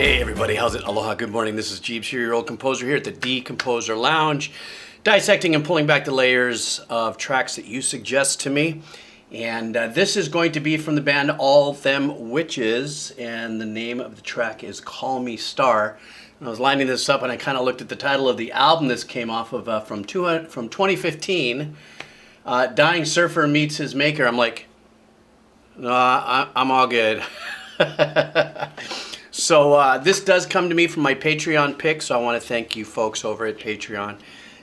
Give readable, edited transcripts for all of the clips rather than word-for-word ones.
Hey everybody, how's it? Aloha, good morning. This is Geebz here, your old composer here at the Decomposer Lounge, dissecting and pulling back the layers of tracks that you suggest to me. And this is going to be from the band All Them Witches, and the name of the track is Call Me Star. And I was lining this up and I kind of looked at the title of the album this came off of from 2015, Dying Surfer Meets His Maker. I'm like, no, I'm all good. So this does come to me from my Patreon pick, so I want to thank you folks over at Patreon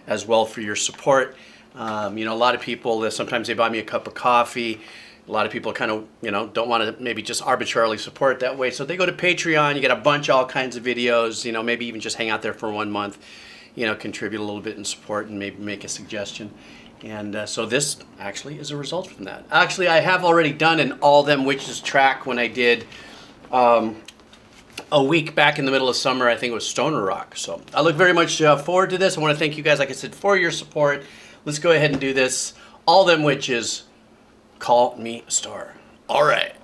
as well for your support. A lot of people, sometimes they buy me a cup of coffee. A lot of people kind of, don't want to maybe just arbitrarily support it that way. So they go to Patreon, you get a bunch of all kinds of videos, maybe even just hang out there for 1 month, contribute a little bit in support and maybe make a suggestion. And so this actually is a result from that. Actually, I have already done an All Them Witches track when I did a week back in the middle of summer. I think it was Stoner Rock. So I look very much forward to this. I want to thank you guys, like I said, for your support. Let's go ahead and do this. All Them Witches, Call Me Star. All right.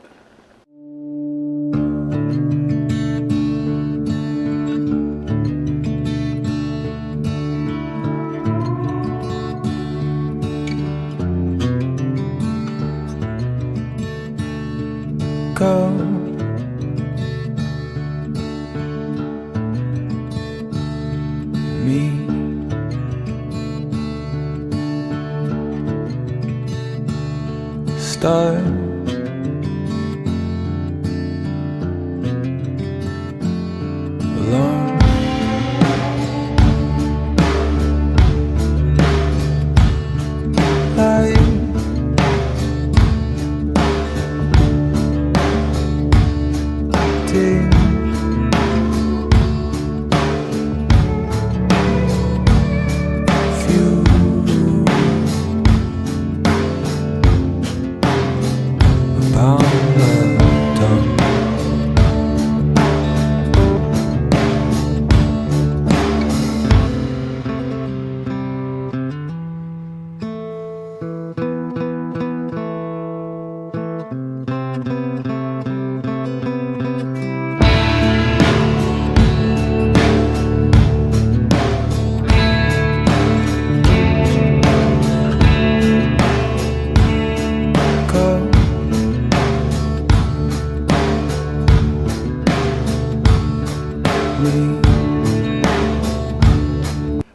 Go me star alone.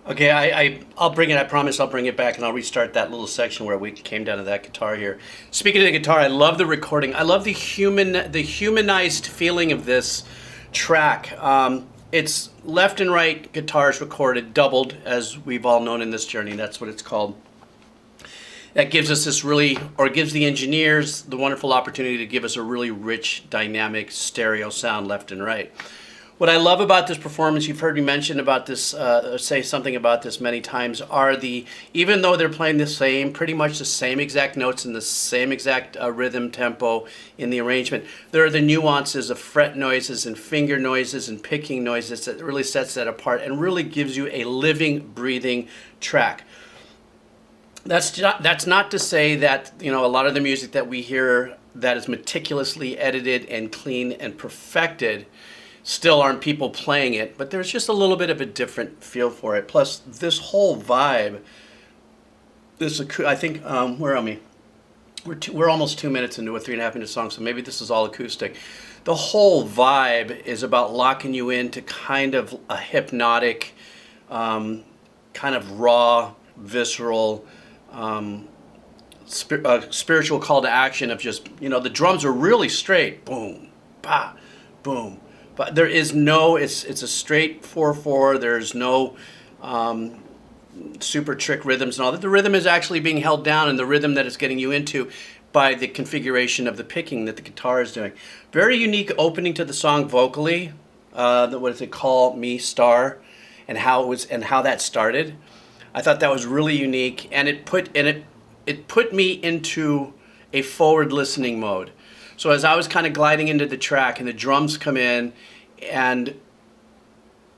Okay, I'll bring it, I promise I'll bring it back and I'll restart that little section where we came down to that guitar here. Speaking of the guitar, I love the recording. I love the humanized feeling of this track. It's left and right guitars recorded, doubled, as we've all known in this journey. That's what it's called. That gives us this gives the engineers the wonderful opportunity to give us a really rich, dynamic stereo sound left and right. What I love about this performance, you've heard me mention about this, say something about this many times, are even though they're playing pretty much the same exact notes and the same exact rhythm tempo in the arrangement, there are the nuances of fret noises and finger noises and picking noises that really sets that apart and really gives you a living, breathing track. That's not to say that, a lot of the music that we hear that is meticulously edited and clean and perfected still aren't people playing it, but there's just a little bit of a different feel for it. Plus, this whole vibe, I think, where are we? We're almost 2 minutes into a 3.5 minute song, so maybe this is all acoustic. The whole vibe is about locking you into kind of a hypnotic, kind of raw, visceral, spiritual call to action of just, the drums are really straight. Boom, ba, boom. But there is no, it's a straight 4/4. There's no super trick rhythms and all that. The rhythm is actually being held down, and the rhythm that it's getting you into by the configuration of the picking that the guitar is doing. Very unique opening to the song vocally. What is it, Call Me Star, and how that started. I thought that was really unique, and it put me into a forward listening mode. So as I was kind of gliding into the track and the drums come in,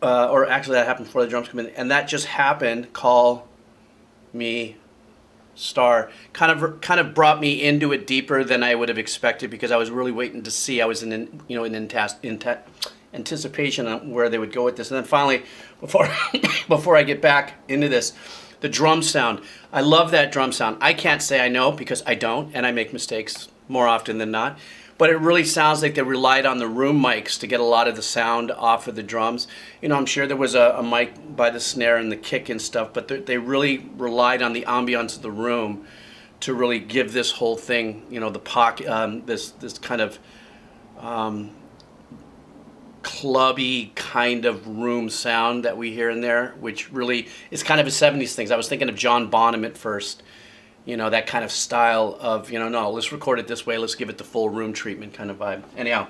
or actually that happened before the drums come in, and that just happened, Call Me Star, kind of brought me into it deeper than I would have expected, because I was really waiting to see. I was anticipation on where they would go with this. And then finally, before before I get back into this, the drum sound. I love that drum sound. I can't say I know because I don't, and I make mistakes more often than not. But it really sounds like they relied on the room mics to get a lot of the sound off of the drums. You know, I'm sure there was a mic by the snare and the kick and stuff, but they really relied on the ambiance of the room to really give this whole thing, you know, the pocket, this kind of clubby kind of room sound that we hear in there, which really is kind of a 70s thing. I was thinking of John Bonham at first, you know, that kind of style of, you know, no, let's record it this way, let's give it the full room treatment kind of vibe. Anyhow,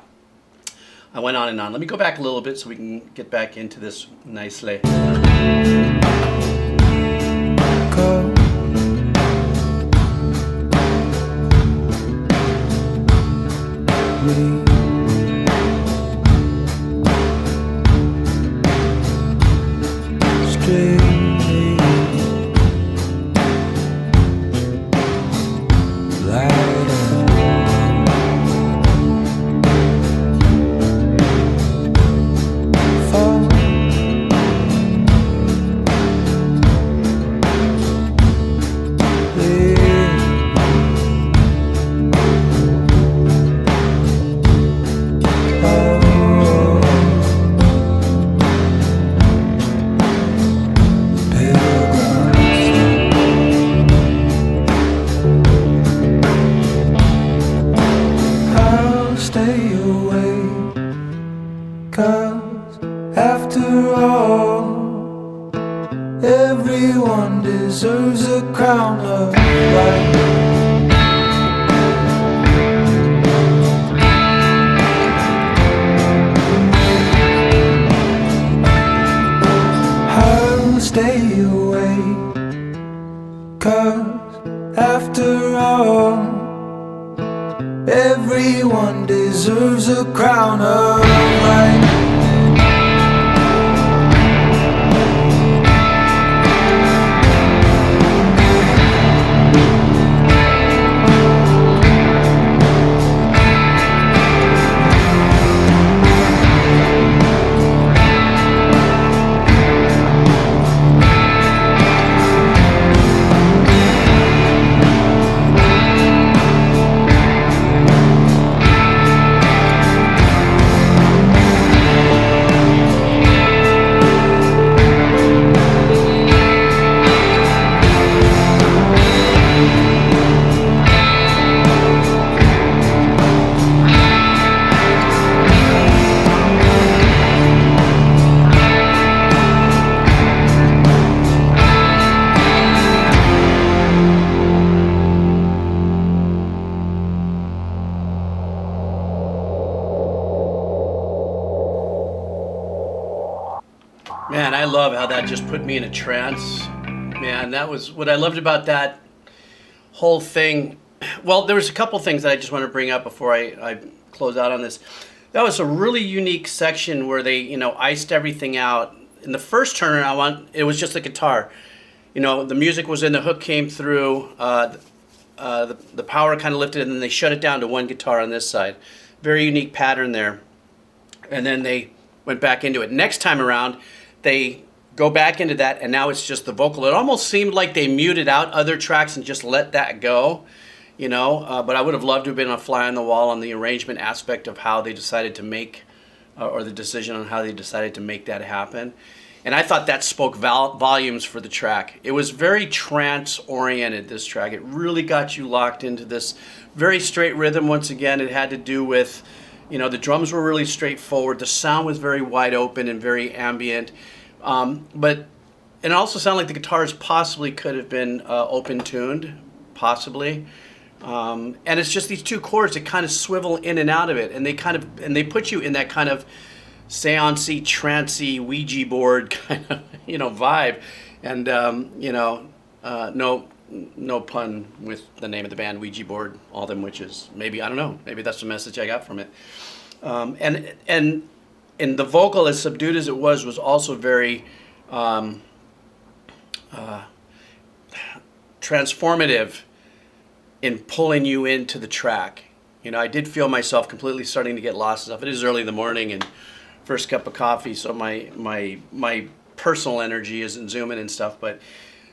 I went on and on. Let me go back a little bit so we can get back into this nicely. Go. We everyone deserves a crown of life. I'll stay away, 'cause after all, everyone deserves a crown of life. Man, I love how that just put me in a trance. Man, that was what I loved about that whole thing. Well, there was a couple things that I just want to bring up before I close out on this. That was a really unique section where they, you know, iced everything out. In the first turn, it was just the guitar. You know, the music was in, the hook came through, the power kind of lifted, and then they shut it down to one guitar on this side. Very unique pattern there. And then they went back into it. Next time around, they go back into that, and now it's just the vocal. It almost seemed like they muted out other tracks and just let that go, you know. But I would have loved to have been a fly on the wall on the arrangement aspect of how they decided to make, or the decision on how they decided to make that happen. And I thought that spoke volumes for the track. It was very trance-oriented, this track. It really got you locked into this very straight rhythm. Once again, it had to do with, you know, the drums were really straightforward. The sound was very wide open and very ambient. But it also sounded like the guitars possibly could have been open-tuned, possibly. And it's just these two chords that kind of swivel in and out of it, and they put you in that kind of seance-y, trancey, Ouija board kind of, you know, vibe. And you know, no pun with the name of the band, Ouija board, all them witches. Maybe, I don't know. Maybe that's the message I got from it. And the vocal, as subdued as it was also very transformative in pulling you into the track. You know, I did feel myself completely starting to get lost and stuff. It is early in the morning, and first cup of coffee, so my personal energy isn't zooming and stuff. But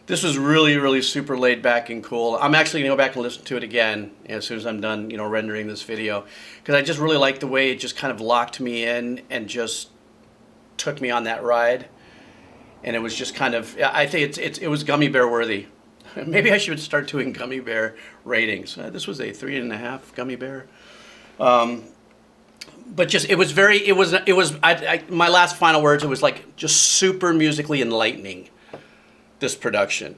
this was really super laid back and cool. I'm actually gonna go back and listen to it again as soon as I'm done, rendering this video, because I just really like the way it just kind of locked me in and just took me on that ride. And it was just kind of, I think it was gummy bear worthy. Maybe I should start doing gummy bear ratings. This was a 3.5 gummy bear. But just, my last final words, it was like just super musically enlightening, this production.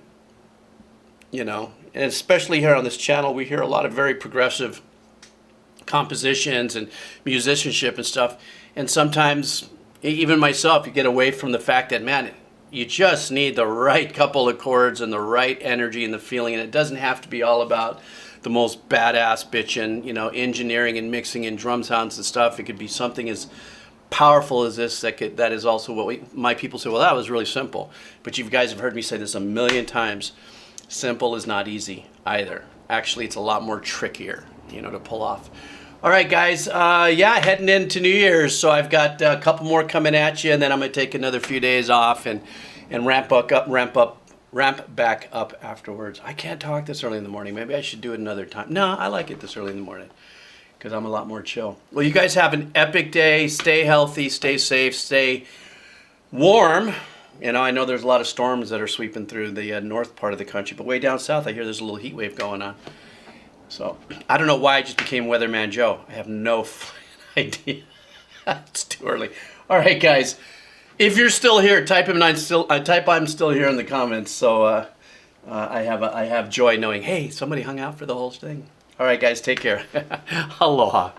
And especially here on this channel, we hear a lot of very progressive compositions and musicianship and stuff. And sometimes, even myself, you get away from the fact that, man, you just need the right couple of chords and the right energy and the feeling. And it doesn't have to be all about the most badass bitchin', engineering and mixing and drum sounds and stuff. It could be something as powerful as this that is also what my people say, well, that was really simple. But you guys have heard me say this a million times. Simple is not easy either. Actually, it's a lot more trickier, to pull off. All right, guys. Heading into New Year's, so I've got a couple more coming at you, and then I'm gonna take another few days off and ramp back up afterwards. I can't talk this early in the morning. Maybe I should do it another time. No, I like it this early in the morning because I'm a lot more chill. Well, you guys have an epic day. Stay healthy, stay safe, stay warm. I know there's a lot of storms that are sweeping through the north part of the country, but way down south, I hear there's a little heat wave going on. So I don't know why I just became Weatherman Joe. I have no idea. It's too early. All right, guys. If you're still here, type I'm still here in the comments. So I have joy knowing, hey, somebody hung out for the whole thing. All right, guys, take care. Aloha.